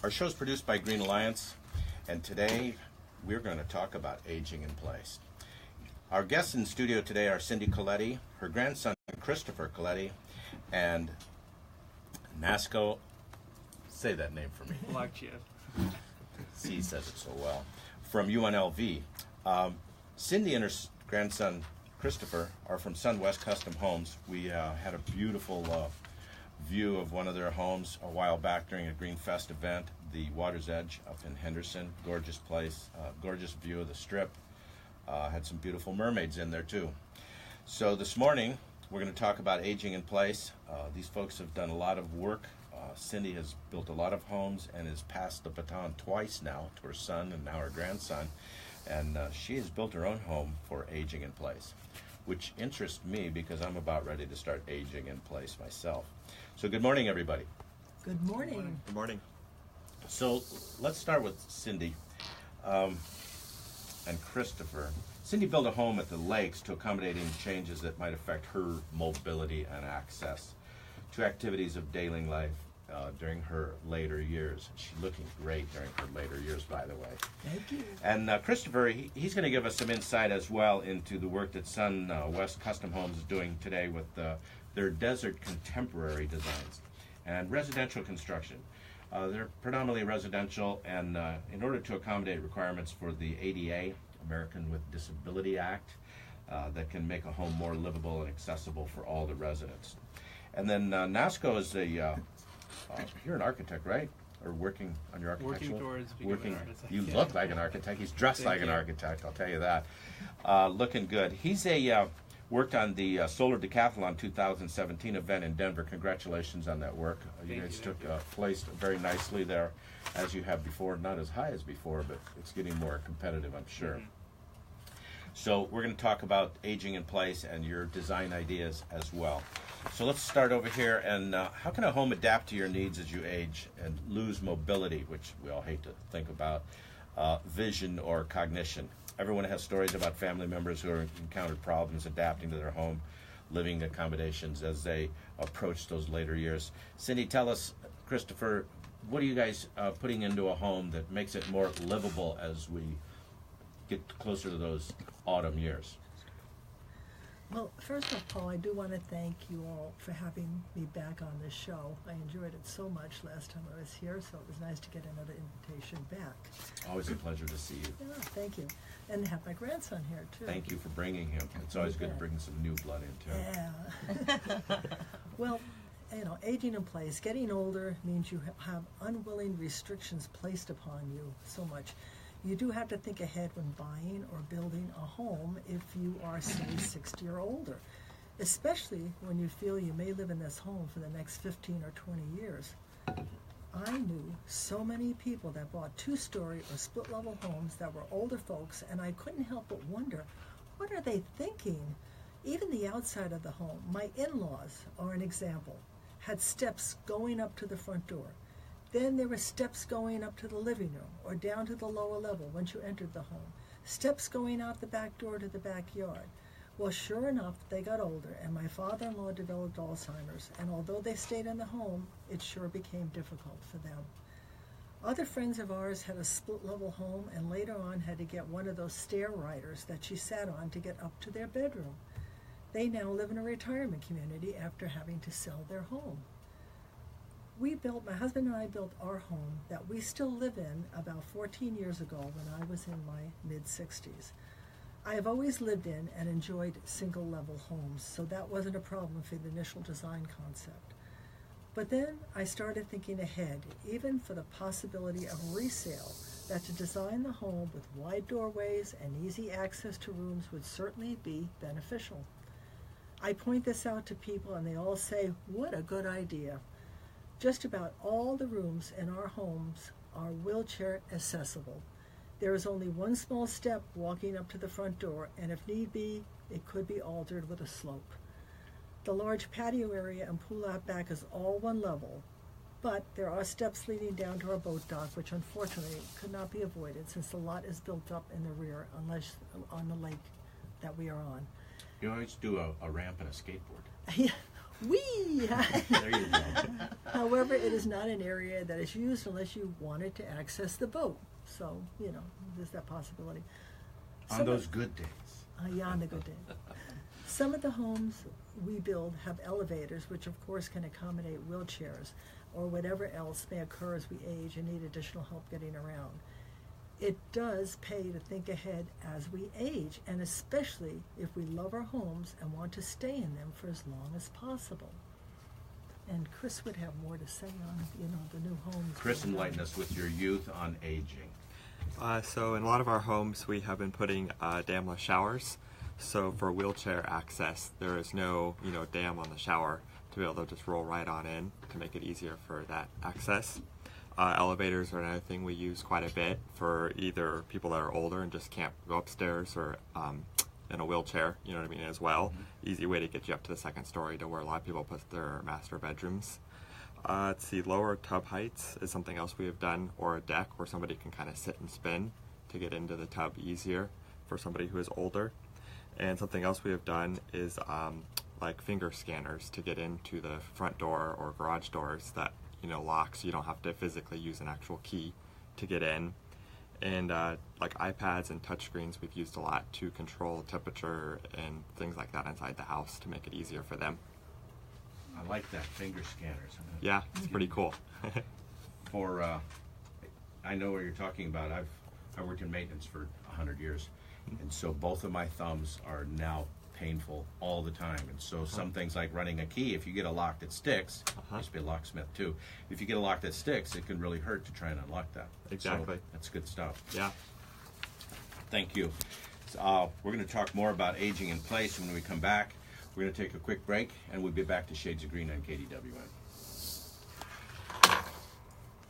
Our show is produced by Green Alliance, and today we're going to talk about aging in place. Our guests in studio today are Cindy Coletti, her grandson Christopher Coletti, and Nasko, say that name for me. Balaktchiev. He says it so well. From UNLV. Cindy and her grandson Christopher are from Sunwest Custom Homes. We had a beautiful view of one of their homes a while back during a Green Fest event, the Water's Edge up in Henderson. Gorgeous place, gorgeous view of the Strip. Had some beautiful mermaids in there too. So this morning we're going to talk about aging in place. These folks have done a lot of work. Cindy has built a lot of homes and has passed the baton twice now to her son and now her grandson. And she has built her own home for aging in place, which interests me because I'm about ready to start aging in place myself. So good morning, everybody. Good morning. Good morning. So let's start with Cindy and Christopher. Cindy built a home at the lakes to accommodate any changes that might affect her mobility and access to activities of daily life during her later years. She's looking great during her later years, by the way. Thank you. And Christopher, he's going to give us some insight as well into the work that Sunwest Custom Homes is doing today with their desert contemporary designs and residential construction. They're predominantly residential, and in order to accommodate requirements for the ADA, American with Disability Act, that can make a home more livable and accessible for all the residents. And then Nasko is you're an architect, right? Or working on your architectural? Working towards becoming an architect. You look like an architect. He's dressed like an architect, I'll tell you that. Looking good. He's worked on the Solar Decathlon 2017 event in Denver. Congratulations on that work. You guys took place very nicely there, as you have before. Not as high as before, but it's getting more competitive, I'm sure. Mm-hmm. So we're going to talk about aging in place and your design ideas as well. So let's start over here. And how can a home adapt to your needs as you age and lose mobility, which we all hate to think about, vision or cognition? Everyone has stories about family members who have encountered problems adapting to their home living accommodations as they approach those later years. Cindy, tell us, Christopher, what are you guys putting into a home that makes it more livable as we get closer to those autumn years? Well, first of all, I do want to thank you all for having me back on this show. I enjoyed it so much last time I was here, so it was nice to get another invitation back. Always a pleasure to see you. Yeah, thank you. And have my grandson here, too. Thank you for bringing him. It's always good to bring some new blood in, too. Yeah. Well, you know, aging in place, getting older means you have unwilling restrictions placed upon you so much. You do have to think ahead when buying or building a home if you are, say, 60 or older, especially when you feel you may live in this home for the next 15 or 20 years. I knew so many people that bought two-story or split-level homes that were older folks, and I couldn't help but wonder, what are they thinking? Even the outside of the home, my in-laws are an example, had steps going up to the front door. Then there were steps going up to the living room or down to the lower level once you entered the home. Steps going out the back door to the backyard. Well, sure enough, they got older, and my father-in-law developed Alzheimer's, and although they stayed in the home, it sure became difficult for them. Other friends of ours had a split-level home and later on had to get one of those stair riders that she sat on to get up to their bedroom. They now live in a retirement community after having to sell their home. My husband and I built our home that we still live in about 14 years ago when I was in my mid-60s. I have always lived in and enjoyed single-level homes, so that wasn't a problem for the initial design concept. But then I started thinking ahead, even for the possibility of resale, that to design the home with wide doorways and easy access to rooms would certainly be beneficial. I point this out to people and they all say, what a good idea. Just about all the rooms in our homes are wheelchair accessible. There is only one small step walking up to the front door, and if need be, it could be altered with a slope. The large patio area and pool out back is all one level, but there are steps leading down to our boat dock, which unfortunately could not be avoided since the lot is built up in the rear, unless on the lake that we are on. You always do a ramp and a skateboard. Yeah, Whee! There you go. However, it is not an area that is used unless you wanted to access the boat. So, there's that possibility. On those good days. Yeah, on the good day. Some of the homes we build have elevators, which of course can accommodate wheelchairs or whatever else may occur as we age and need additional help getting around. It does pay to think ahead as we age, and especially if we love our homes and want to stay in them for as long as possible. And Chris would have more to say on, the new homes. Chris, enlighten us with your youth on aging. So in a lot of our homes, we have been putting damless showers. So for wheelchair access, there is no, dam on the shower to be able to just roll right on in to make it easier for that access. Elevators are another thing we use quite a bit for either people that are older and just can't go upstairs, or in a wheelchair, as well. Mm-hmm. Easy way to get you up to the second story, to where a lot of people put their master bedrooms. Let's see, lower tub heights is something else we have done, or a deck where somebody can kind of sit and spin to get into the tub easier for somebody who is older. And something else we have done is like finger scanners to get into the front door or garage doors that lock, so you don't have to physically use an actual key to get in. And like iPads and touchscreens we've used a lot to control temperature and things like that inside the house to make it easier for them. I like that, finger scanners. Yeah, it's pretty cool. I know what you're talking about. I worked in maintenance for 100 years, and so both of my thumbs are now painful all the time. And so some things like running a key, if you get a lock that sticks, I used to be a locksmith too, if you get a lock that sticks, it can really hurt to try and unlock that. Exactly. So that's good stuff. Yeah. Thank you. So, we're going to talk more about aging in place when we come back. We're going to take a quick break, and we'll be back to Shades of Green on KDWN.